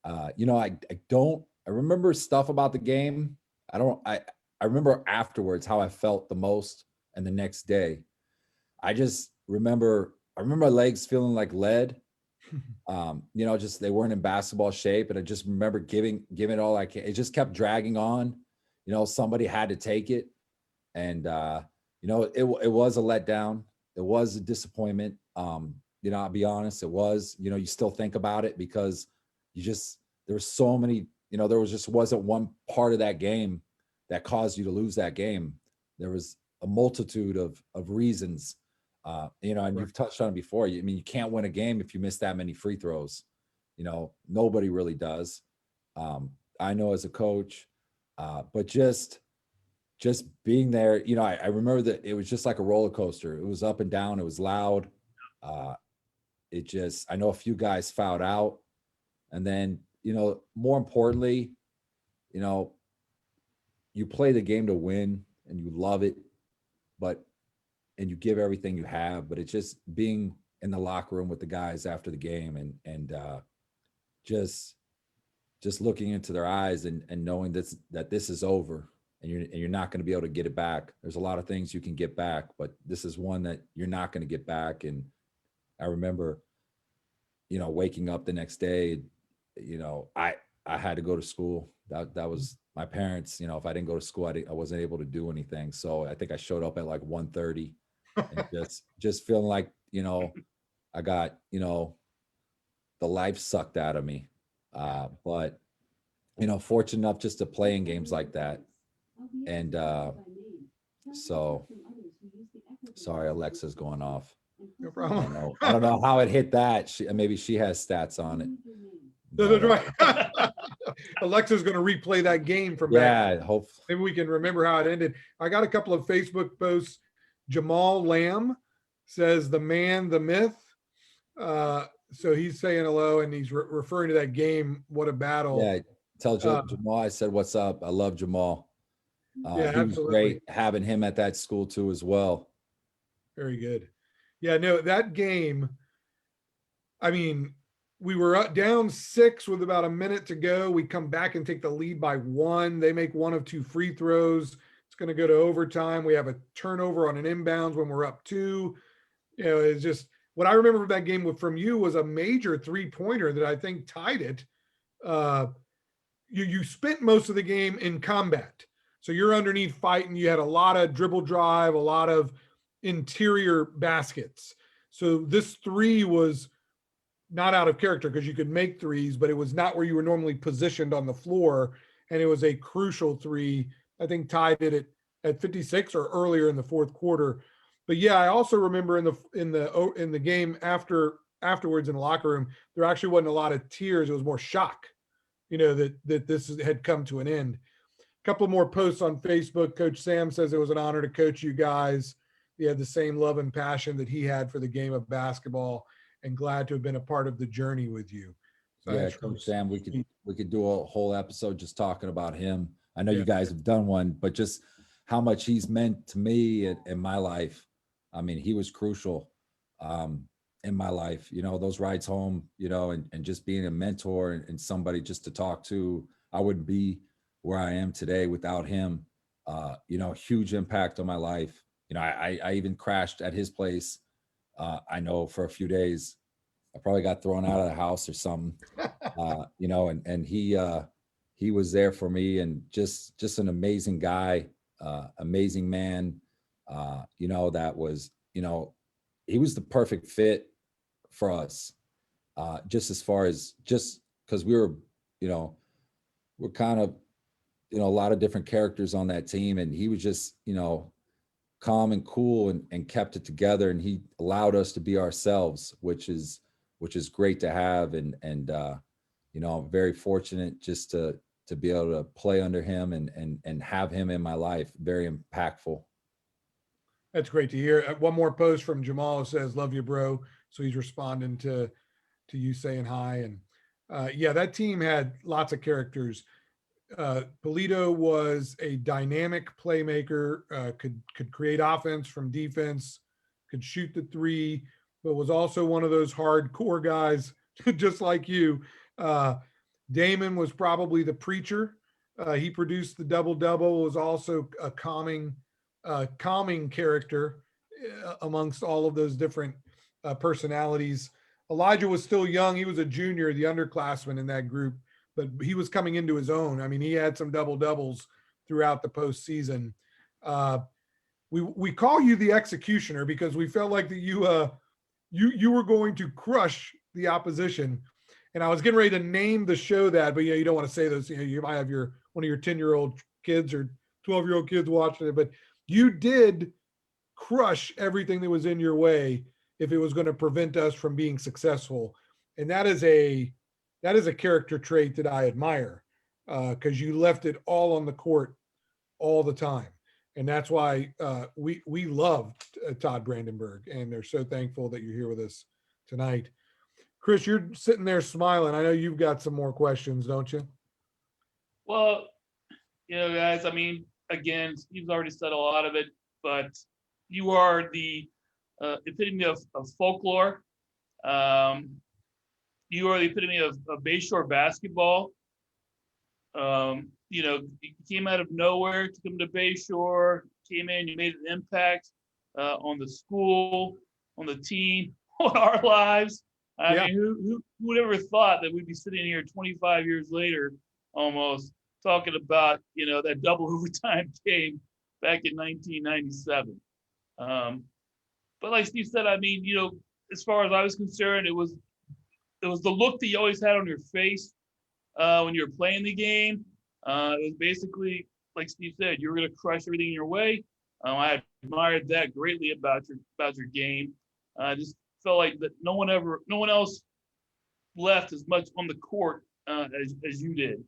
I remember stuff about the game. I remember afterwards how I felt the most, and the next day. I remember my legs feeling like lead. Just they weren't in basketball shape. And I just remember giving it all I can. It just kept dragging on. Somebody had to take it. And, it was a letdown. It was a disappointment. I'll be honest, it was, you still think about it because there were so many, there wasn't one part of that game that caused you to lose that game. There was a multitude of reasons, and you've touched on it before. You can't win a game if you miss that many free throws. Nobody really does. I know as a coach, but just being there, I remember that it was just like a roller coaster. It was up and down. It was loud. I know a few guys fouled out, and then, more importantly, you play the game to win and you love it, and you give everything you have, but it's just being in the locker room with the guys after the game and just looking into their eyes and knowing that this is over and you're not going to be able to get it back. There's a lot of things you can get back, but this is one that you're not going to get back. And I remember, waking up the next day, I had to go to school. That was my parents. If I didn't go to school, I wasn't able to do anything. So I think I showed up at like 1:30 and just feeling like, I got, the life sucked out of me. But, fortunate enough just to play in games like that. And so, sorry, Alexa's going off. No problem. I don't know how it hit that. Maybe she has stats on it. That's right. Alexa's going to replay that game from back. Yeah, hopefully. Maybe we can remember how it ended. I got a couple of Facebook posts. Jamal Lamb says, "The man, the myth." So he's saying hello, and he's referring to that game. What a battle. Yeah, tell Jamal I said what's up. I love Jamal. Yeah, he was great having him at that school too as well. Very good. Yeah, no, that game, we were down 6 with about a minute to go. We come back and take the lead by 1. They make 1 of 2 free throws. It's going to go to overtime. We have a turnover on an inbounds when we're up 2. It's just what I remember from that game from you was a major 3-pointer that I think tied it. You spent most of the game in combat. So you're underneath fighting. You had a lot of dribble drive, a lot of interior baskets. So this 3 was not out of character because you could make 3s, but it was not where you were normally positioned on the floor. And it was a crucial 3. I think tied it at 56 or earlier in the fourth quarter. But yeah, I also remember in the game afterwards in the locker room, there actually wasn't a lot of tears. It was more shock, that this had come to an end. A couple more posts on Facebook. Coach Sam says it was an honor to coach you guys. He had the same love and passion that he had for the game of basketball, and glad to have been a part of the journey with you. So yeah, Coach Sam, we could do a whole episode just talking about him. I know you guys have done one, but just how much he's meant to me in my life. He was crucial in my life, those rides home, and just being a mentor and somebody just to talk to. I wouldn't be where I am today without him. Huge impact on my life. I even crashed at his place. I know for a few days, I probably got thrown out of the house or something. You know, and he was there for me, and just an amazing guy, amazing man. You know, that was, you know, he was the perfect fit for us. Just as far as, just because we were, you know, we're kind of, you know, a lot of different characters on that team, and he was just, you know, calm and cool, and kept it together, and he allowed us to be ourselves, which is great to have. And you know, I'm very fortunate just to be able to play under him and have him in my life. Very impactful. That's great to hear. One more post from Jamal says, "Love you, bro." So he's responding to you saying hi. And yeah, that team had lots of characters. Polito was a dynamic playmaker, could create offense from defense, could shoot the three, but was also one of those hardcore guys, just like you. Damon was probably the preacher. He produced the double-double, was also a calming character amongst all of those different personalities. Elijah was still young. He was a junior, the underclassman in that group, but he was coming into his own. I mean, he had some double doubles throughout the postseason. We call you the executioner because we felt like that you were going to crush the opposition. And I was getting ready to name the show that, but you don't want to say those. You might have one of your 10-year-old kids or 12-year-old kids watching it, but you did crush everything that was in your way if it was going to prevent us from being successful. And that is a character trait that I admire, because you left it all on the court all the time. And that's why we love Todd Brandenburg, and they're so thankful that you're here with us tonight. Chris, you're sitting there smiling. I know you've got some more questions, don't you? Well, you know, guys, I mean, again, Steve's already said a lot of it, but you are the epitome of folklore. You are the epitome of Bayshore basketball. You know, you came out of nowhere to come to Bayshore, came in, you made an impact on the school, on the team, on our lives. I mean, who would ever thought that we'd be sitting here 25 years later, almost, talking about, you know, that double overtime game back in 1997. But like Steve said, I mean, you know, as far as I was concerned, it was the look that you always had on your face when you were playing the game. It was basically, like Steve said, you were going to crush everything in your way. I admired that greatly about your game. I just felt like that no one else left as much on the court as you did,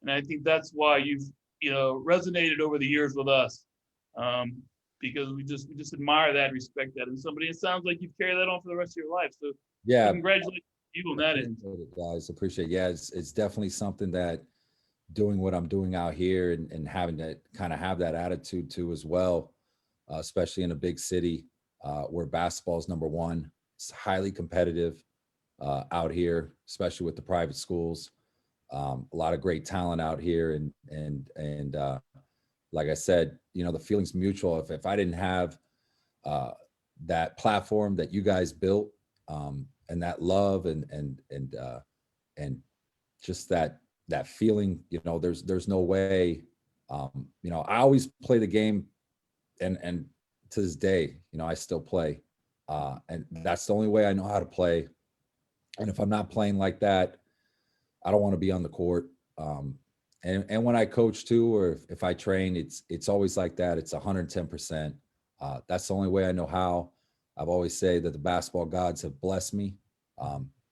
and I think that's why you've, you know, resonated over the years with us, because we just admire that, respect that, and somebody, it sounds like you've carried that on for the rest of your life. So Yeah, congratulations you on that end. guys, appreciate it. Yeah, it's definitely something that doing what I'm doing out here, and having to kind of have that attitude too as well, especially in a big city where basketball is number one. It's highly competitive out here, especially with the private schools. A lot of great talent out here, and like I said, you know, the feeling's mutual. If I didn't have that platform that you guys built, and that love and just that feeling, you know, there's no way. You know, I always play the game, and to this day, you know, I still play, and that's the only way I know how to play. And if I'm not playing like that, I don't want to be on the court. And when I coach too, or if I train, it's always like that. It's 110%. That's the only way I know how. I've always said that the basketball gods have blessed me.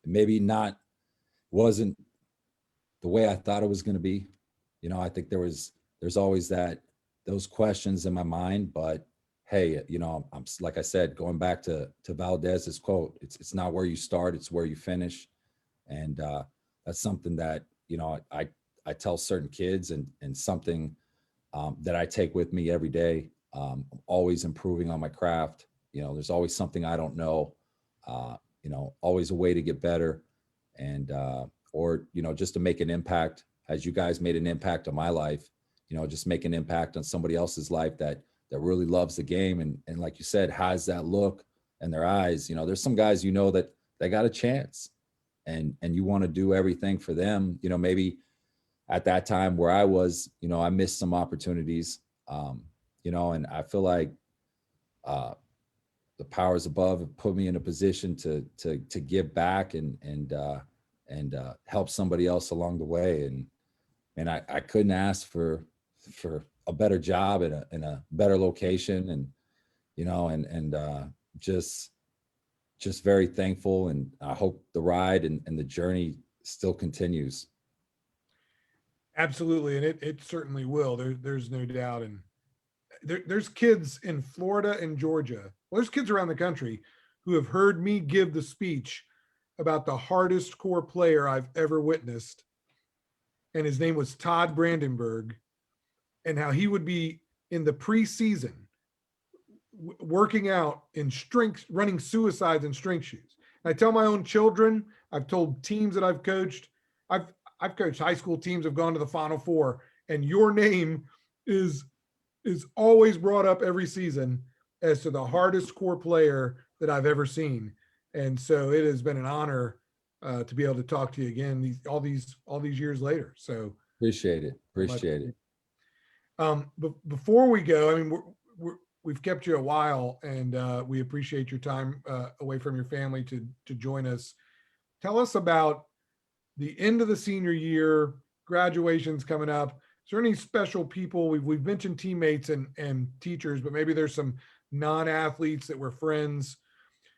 Maybe wasn't the way I thought it was going to be. You know, I think there's always those questions in my mind, but hey, you know, I'm, like I said, going back to Valdez's quote, it's not where you start, it's where you finish. And that's something that, you know, I tell certain kids, and something that I take with me every day. I'm always improving on my craft. You know, there's always something I don't know, you know, always a way to get better, and or, you know, just to make an impact, as you guys made an impact on my life, you know, just make an impact on somebody else's life that really loves the game. And like you said, has that look in their eyes. You know, there's some guys, you know, that they got a chance, and you want to do everything for them. You know, maybe at that time where I was, you know, I missed some opportunities, you know, and I feel like the powers above have put me in a position to give back and help somebody else along the way. And I couldn't ask for a better job in a better location, and, you know, and just very thankful. And I hope the ride and the journey still continues. Absolutely. And it certainly will. There's no doubt. And there's kids in Florida and Georgia. Well, there's kids around the country who have heard me give the speech about the hardest core player I've ever witnessed. And his name was Todd Brandenburg, and how he would be in the preseason working out in strength, running suicides in strength shoes. And I tell my own children, I've told teams that I've coached, I've coached high school teams, have gone to the Final Four, and your name is always brought up every season as to the hardest core player that I've ever seen. And so it has been an honor to be able to talk to you again all these years later. So Appreciate it. Before we go, I mean, we've kept you a while, and we appreciate your time away from your family to join us. Tell us about the end of the senior year, graduation's coming up. Is there any special people? We've mentioned teammates and teachers, but maybe there's some non-athletes that were friends.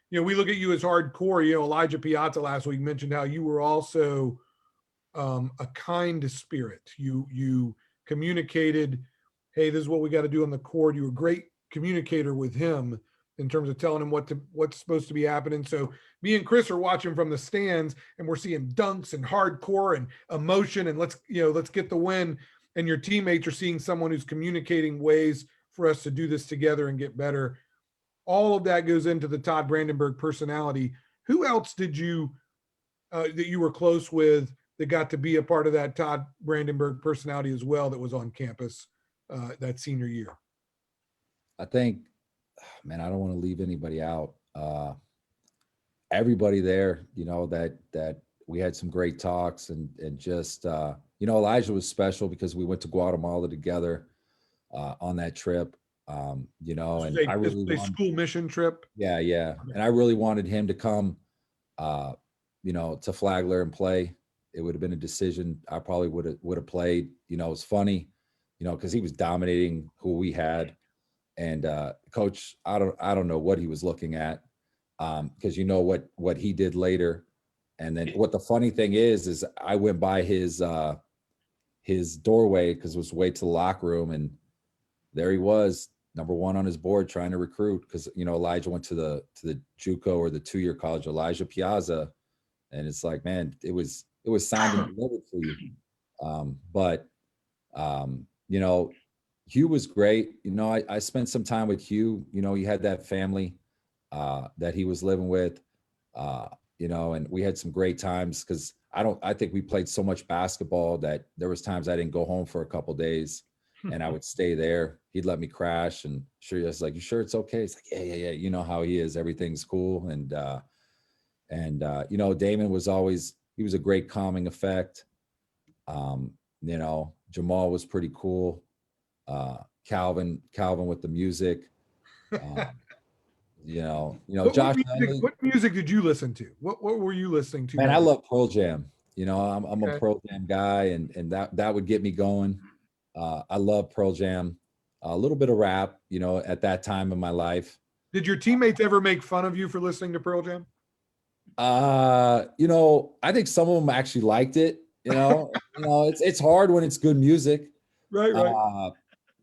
You know, we look at you as hardcore. You know, Elijah Piazza last week mentioned how you were also a kind spirit. You communicated, hey, this is what we got to do on the court. You were a great communicator with him in terms of telling him what's supposed to be happening. So me and Chris are watching from the stands, and we're seeing dunks and hardcore and emotion, and let's get the win. And your teammates are seeing someone who's communicating ways for us to do this together and get better. All of that goes into the Todd Brandenburg personality. Who else did you that you were close with that got to be a part of that Todd Brandenburg personality as well that was on campus that senior year? I think, man, I don't want to leave anybody out. Everybody there, you know, that we had some great talks, and just, you know, Elijah was special because we went to Guatemala together on that trip, you know, and I really wanted, school mission trip. Yeah. And I really wanted him to come, you know, to Flagler and play. It would have been a decision I probably would have played. You know, it's funny, you know, because he was dominating who we had. And coach, I don't know what he was looking at, because you know what he did later. And then what the funny thing is I went by his doorway because it was way to the locker room, and there he was, number one on his board, trying to recruit, because, you know, Elijah went to the JUCO, or the 2-year college, Elijah Piazza, and it's like, man, it was signed and delivered for you. But you know, Hugh was great. You know, I spent some time with Hugh. You know, he had that family that he was living with, you know, and we had some great times, because I think we played so much basketball that there was times I didn't go home for a couple of days, and I would stay there. He'd let me crash, and sure, I was like, you sure it's okay? It's like, yeah. You know how he is. Everything's cool. And you know, Damon was he was a great calming effect. You know, Jamal was pretty cool. Calvin with the music. You know, Josh. What music did you listen to? What were you listening to? Man, I love Pearl Jam. You know, I'm a Pearl Jam guy, and that would get me going. I love Pearl Jam. A little bit of rap, you know, at that time in my life. Did your teammates ever make fun of you for listening to Pearl Jam? You know, I think some of them actually liked it. You know, it's hard when it's good music. Right.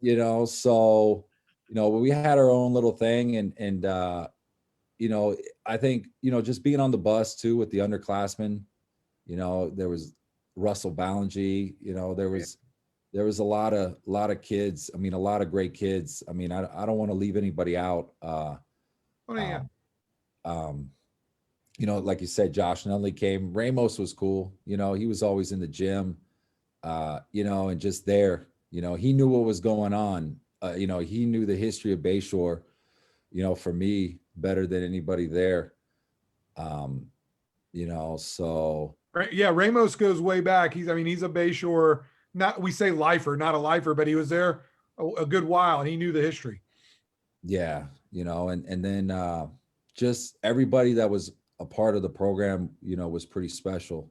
You know, so, you know, we had our own little thing, and you know, I think, you know, just being on the bus too with the underclassmen, you know, there was Russell Ballingy, you know, there was a lot of kids. I mean, a lot of great kids. I mean, I don't want to leave anybody out. You know, like you said, Josh Nunley came. Ramos was cool. You know, he was always in the gym, you know, and just there, you know, he knew what was going on. You know, he knew the history of Bayshore, you know, for me better than anybody there. So Right. Yeah, Ramos goes way back. He's a Bayshore, not we say lifer, not a lifer, but he was there a good while and he knew the history. yeah, and then just everybody that was a part of the program, was pretty special,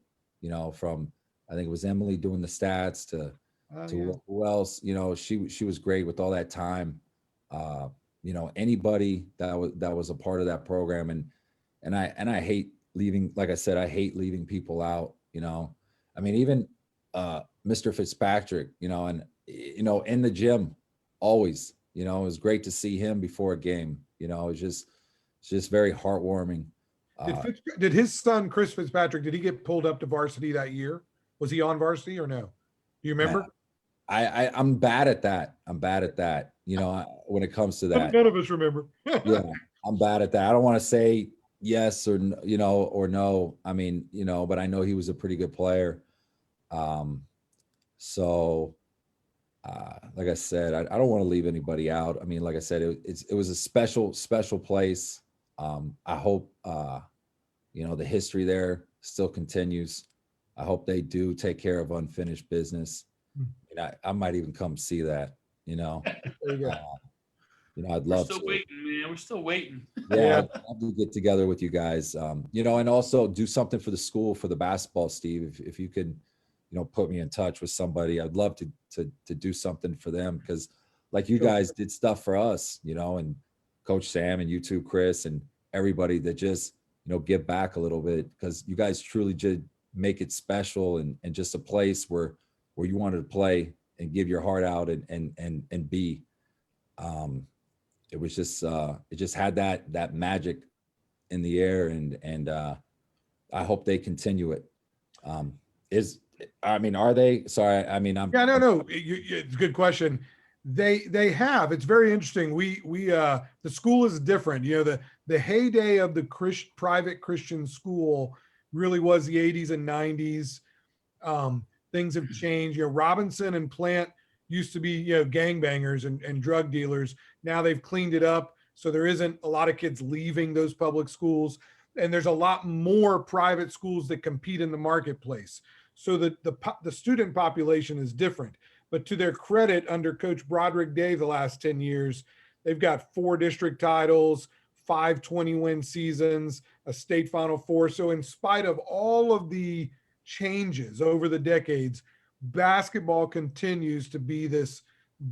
from I think it was Emily doing the stats to Yeah. who else, she was great with all that time. Anybody that was a part of that program, and I hate leaving, like I said, I hate leaving people out, even Mr. Fitzpatrick, and in the gym always, it was great to see him before a game, it's just very heartwarming. Did his son Chris Fitzpatrick, did he get pulled up to varsity that year? Was he on varsity or no? Do you remember? I'm bad at that. When it comes to that. None of us remember. Yeah, I'm bad at that. I don't want to say yes or or no. But I know he was a pretty good player. So like I said, I don't want to leave anybody out. Like I said, it was a special place. I hope the history there still continues. I hope they do take care of unfinished business. I might even come see that. There you go. I'd love to. We're still waiting, man. We're still waiting. Yeah, I'd love to get together with you guys. And also do something for the school for the basketball, Steve. If you could, put me in touch with somebody, I'd love to do something for them, because like you guys did stuff for us, and Coach Sam and you too, Chris, and everybody that just give back a little bit, because you guys truly did make it special and just a place where you wanted to play and give your heart out and be. It was just it just had that magic in the air, and I hope they continue it. Are they? Sorry, No. It's a good question. They have. It's very interesting. We the school is different. The heyday of the private Christian school really was the 80s and 90s. Things have changed. Robinson and Plant used to be, gangbangers and drug dealers. Now they've cleaned it up, so there isn't a lot of kids leaving those public schools, and there's a lot more private schools that compete in the marketplace. So the student population is different. But to their credit, under Coach Broderick Day the last 10 years, they've got 4 district titles, 5 20-win seasons, a state Final Four. So in spite of all of the changes over the decades, basketball continues to be this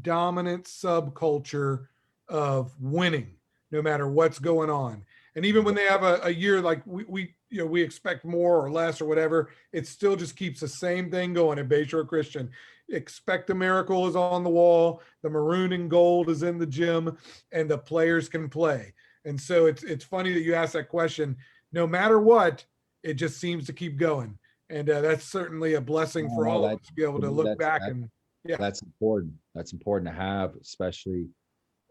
dominant subculture of winning, no matter what's going on. And even when they have a year like we expect more or less or whatever, it still just keeps the same thing going at Bayshore Christian. Expect a miracle is on the wall, the maroon and gold is in the gym, and the players can play. And so it's funny that you asked that question. No matter what, it just seems to keep going. And that's certainly a blessing for all of us to be able to look back and that's important. That's important to have, especially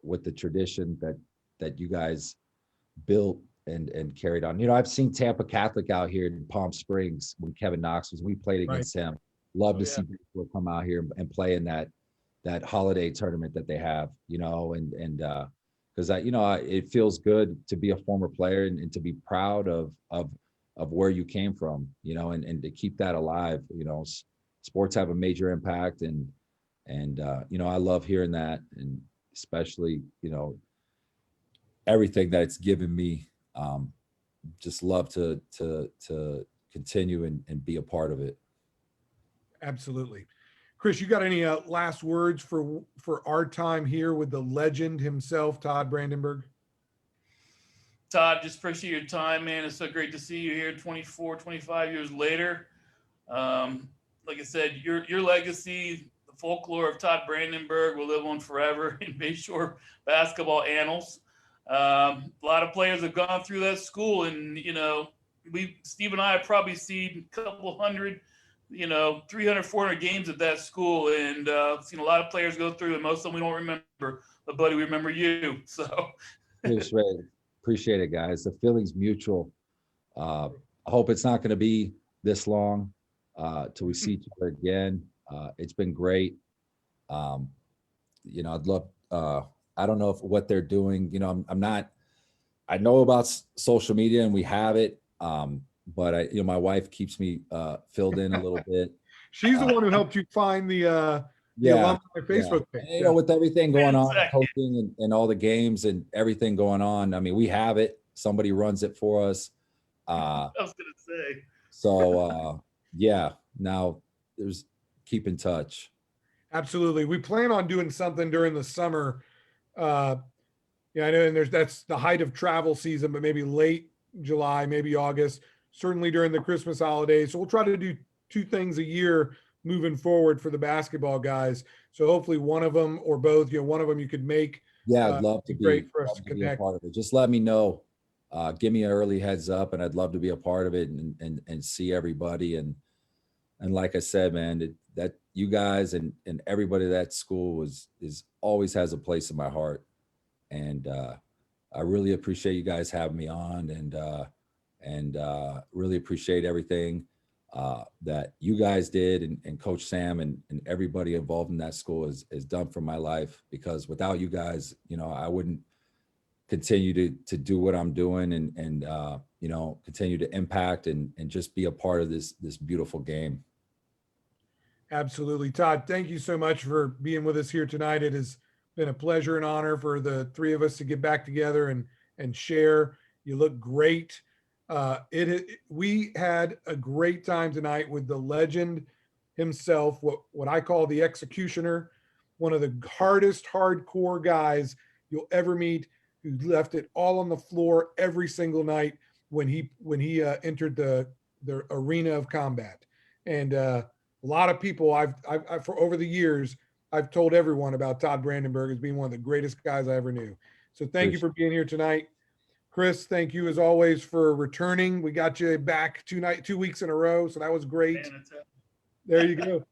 with the tradition that you guys built and carried on. I've seen Tampa Catholic out here in Palm Springs when Kevin Knox we played against him. Love to see people come out here and play in that holiday tournament that they have, and because it feels good to be a former player and to be proud of where you came from, and to keep that alive. Sports have a major impact, and I love hearing that, and especially everything that it's given me. Just love to continue and be a part of it. Absolutely. Chris, you got any last words for our time here with the legend himself, Todd Brandenburg? Todd, just appreciate your time, man. It's so great to see you here 24, 25 years later. Like I said, your legacy, the folklore of Todd Brandenburg will live on forever in Bayshore basketball annals. A lot of players have gone through that school, and, Steve and I have probably seen a couple hundred, 300, 400 games at that school, and seen a lot of players go through, and most of them we don't remember, but buddy, we remember you. So appreciate it, guys. The feeling's mutual. I hope it's not going to be this long till we see each other again. It's been great. I'd love, I don't know what they're doing. I know about social media and we have it, but my wife keeps me filled in a little bit. She's the one who helped you find the Yeah, Alumni yeah. Facebook page. And, with everything going on, Exactly. coaching and all the games and everything going on, I mean, we have it. Somebody runs it for us. I was gonna say. So yeah, now there's keep in touch. Absolutely. We plan on doing something during the summer. Yeah, I know, and that's the height of travel season, but maybe late July, maybe August, certainly during the Christmas holidays. So we'll try to do 2 things a year moving forward for the basketball guys. So hopefully one of them or both, one of them you could make. Yeah, I'd love to be Great for us love to to be a connect. part of it. Just let me know. Give me an early heads up, and I'd love to be a part of it and see everybody. And like I said, man, that you guys and everybody at that school is always has a place in my heart. And I really appreciate you guys having me on, and really appreciate everything that you guys did and Coach Sam and everybody involved in that school has done for my life, because without you guys, I wouldn't continue to do what I'm doing and continue to impact and just be a part of this beautiful game. Absolutely. Todd, thank you so much for being with us here tonight. It has been a pleasure and honor for the 3 of us to get back together and share. You look great. We had a great time tonight with the legend himself, what I call the executioner, one of the hardest hardcore guys you'll ever meet, who left it all on the floor every single night when he entered the arena of combat. And a lot of people I've for over the years, I've told everyone about Todd Brandenburg as being one of the greatest guys I ever knew. So thank you for being here tonight. Chris, thank you as always for returning. We got you back 2 weeks in a row, so that was great. There you go.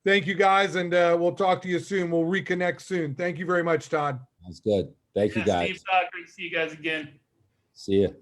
Thank you guys, and we'll talk to you soon. We'll reconnect soon. Thank you very much, Todd. That's good. Thank you, guys. Steve, Todd, great to see you guys again. See you.